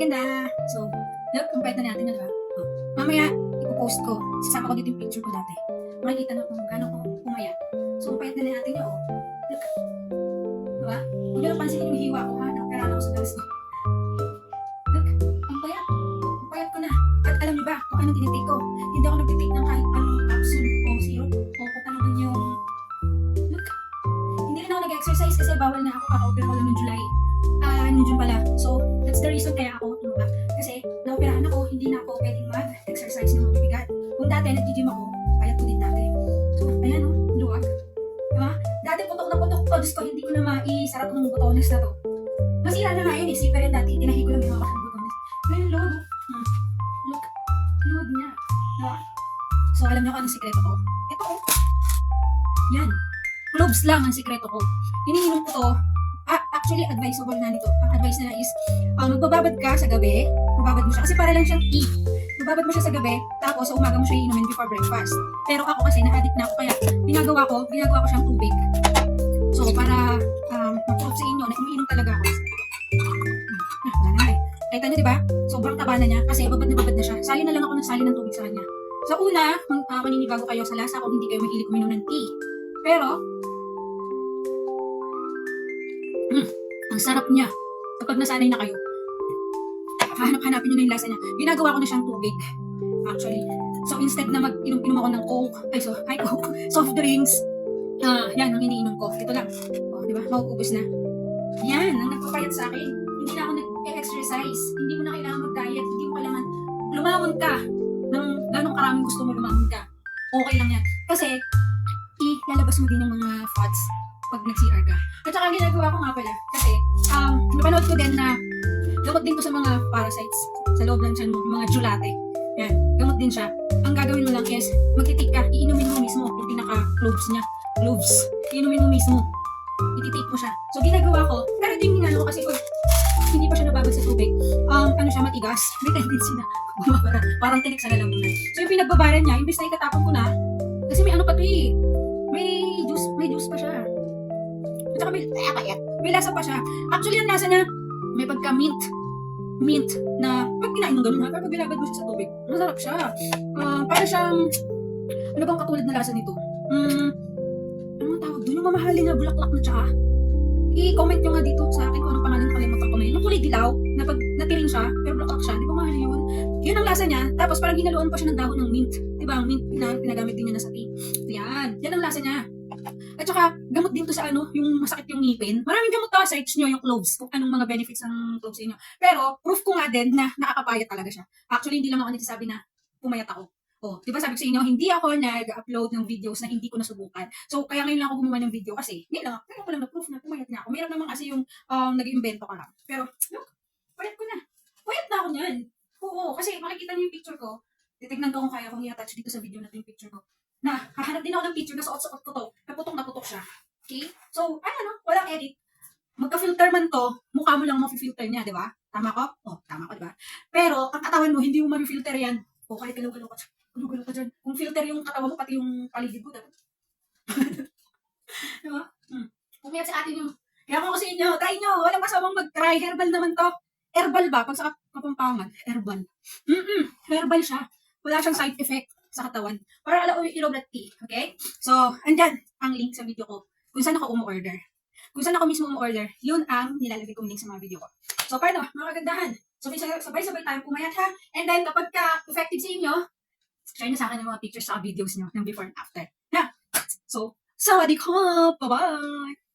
Maganda. So, look, ang pwede na natin na, diba? Oh. Mamaya, ipopost ko. Sasama ko dito yung picture ko dati. Makikita na kung gano'n ko pumayat. So, ang pwede na natin yun, oh. Look. Diba? Kung nyo lang pansinin yung hiwa ko, ha? Nagkaraan ako sa galas ko. Look, ang payat. Ang payat ko na. At alam niyo ba kung anong tinitake ko? Hindi ako nagtitake ng kahit anong capsule o syrup o kung ano dun yung... Look. Hindi rin ako nag-exercise kasi bawal na ako. Kaka-opera ko lang noong July. Noong June pala. So, that's the reason kaya ako tumaba. Kasi, naoperahan ako, hindi na ako pwedeng mag-exercise ng mabibigat. Kung dati, nag-gym ako, payat ko din dati. So, ayan o, luwag. Diba? Dati putok na putok ko. Diyos ko, hindi ko na maisarap ng botones na to. Masira na nga yun eh. Slipper yan dati. Tinahi ko lang yung mga botones. Pero yung luwag o. Look. Luwag niya. Diba? So, alam niyo kung anong sikreto ko? Ito o. Yan. Cloves lang ang sikreto ko. Iniinom ko to. Actually, advisable na nito. Ang advice nila is, magbababad ka sa gabi, magbabad mo siya, kasi para lang siyang tea. Magbabad mo siya sa gabi, tapos sa umaga mo siya iinumin before breakfast. Pero ako kasi, na-addict na ako, kaya ginagawa ko siyang tubig. So, para mag-prove sa inyo na umiinom talaga ako. Wala na eh. Kahit ano, diba? Sobrang taba na niya, kasi babad na siya. Sali na lang ako ng sali ng tubig sa kanya. Sa una, maninibago kayo sa lasa kung hindi kayo mahilig uminom ng tea. Pero, ang sarap niya. Kapag nasanay na kayo, hanapin nyo na yung lasa niya. Ginagawa ko na siyang tubig. Actually. So, instead na mag-inom ako ng Coke, Coke, soft drinks, yan ang iniinom ko. Ito lang. O, di ba? Mauubos na. Yan, ang nagpapayat sa akin. Hindi na ako nag-exercise. Hindi mo na kailangan mag-diet. Hindi mo kailangan lumamon ka ng ganong karaming gusto mo lumamon ka. Okay lang yan. Kasi, ilalabas mo din yung mga fats pag nag-CR ka. At saka ginagawa ko nga pala, kasi napanood ko din na gamot din ko sa mga parasites sa loob ng tiyan mo, yung mga julate. Yan, gamot din siya. Ang gagawin mo lang is, magtitik ka, iinumin mo mismo yung pinaka-cloves niya. Cloves. Iinumin mo mismo. Ititik mo siya. So, ginagawa ko, pero din ginagawa ko kasi kung hindi pa siya nababad sa tubig, ano siya, matigas. May tendency na bumabara. Parang tinik sa lalamunan. So, yung pinagbabaran niya, imbis na itatapon ko na, kasi may ano pa to eh. May juice pa siya. At saka may lasa pa siya. Actually, ang lasa niya, may pagka-mint na pag kinain mo ganun ha, pag binabad mo siya sa tubig, masarap siya. Para siyang, ano bang katulad na lasa nito? Ano ang tawag doon? Yung mamahalin na bulaklak na tsaka. I-comment nyo nga dito sa akin kung anong pangalan, nakalimutan ko na yun. Yung kulay dilaw, na pag natiring siya, pero bulaklak siya, di ba mahal yun? Yun ang lasa niya, tapos parang ginaluan pa siya ng dahon ng mint. Diba? Ang mint na pinagamit din niya na sa tea. Yan ang lasa niya. At saka, gamot din to sa yung masakit yung ngipin. Maraming gamot to, search nyo yung cloves, kung anong mga benefits ng cloves sa inyo. Pero, proof ko nga din na nakakapayat talaga siya. Actually, hindi lang ako nagsasabi na pumayat ako. Di ba sabi ko sa inyo, hindi ako nag-upload ng videos na hindi ko nasubukan. So, kaya ngayon lang ako gumawa ng video kasi, hindi lang, pero ko lang na proof na pumayat na ako. Meron naman kasi yung nag-invento ka lang. Pero, look, payat ko na. Payat na ako niyan. Oo, kasi makikita niyo yung picture ko. Titignan ko kung kaya kong i-attach dito sa video natin yung picture ko. Na, hahanap din ako ng picture na suot-suot ko to. Na putok siya. Okay? So, walang edit. Magka-filter man to, mukha mo lang mafi-filter niya, di ba? Tama ko? Tama ko, di ba? Pero, ang katawan mo, hindi mo mafi-filter yan. Kahit galaw-galaw ka dyan. Kung filter yung katawan mo, pati yung paligid mo, dapat. Di ba? Pumayat sa atin yung, kaya ko kasi inyo, try nyo, walang masamang mag-try. Herbal naman to. Herbal ba? Pag sa Kapampangan, herbal. Herbal siya. Wala siyang side effect sa katawan. Para ilaw na tea. Okay? So, andyan ang link sa video ko. Kung saan ako umu-order. Kung saan ako mismo umu-order, yun ang nilalagay kong link sa mga video ko. So, paano? Mga kagandahan. So, sabay-sabay tayo pumayat ha. And then, kapag effective sa inyo, share nyo sa akin yung mga pictures sa videos nyo ng before and after. So, sawadee ka! Bye-bye!